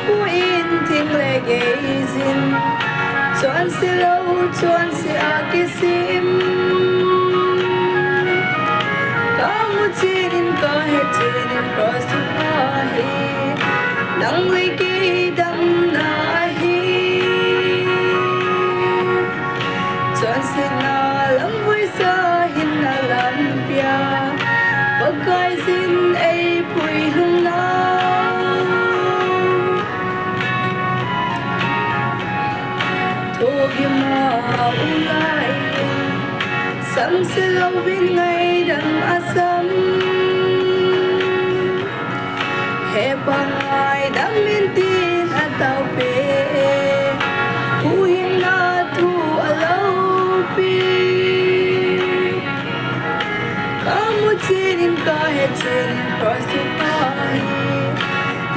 bu in thing le gazin chuan si lo chuan si akisim ka mu chin ka he chin cross to hi nang le ki dam na hi chuan si na lam vui sa hin na lam pia bagai sin ei pui lung na Yama ulai sam se lâu bên ngày đằng asam he pangai đam min tin atau pe hu him na thu alau pi kamu cinin ka he cinin cross to pai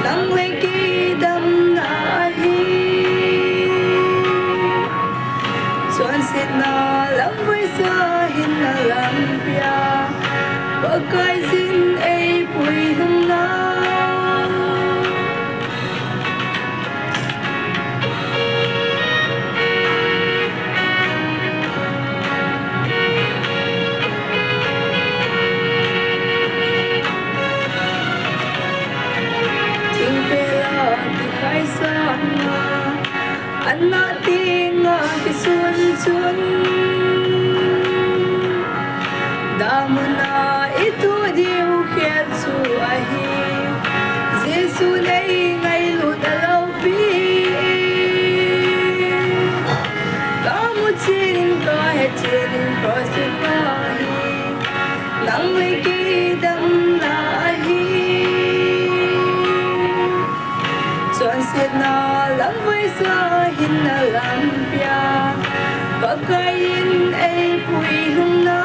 nang le ki dam na hi chuan sit na lam vui sa hin na lam pia bagai sin ei pui hung na ting pe la ki khai sa na anna tinga ki sun sun damuna itu diu khiat su ahi jesu nei ngai lu dalau pi kamu chin ka he chin cross to pai nang le ki dam na hi chuan sit na lam vui sa hin na lam pia bagai in ei pui hung na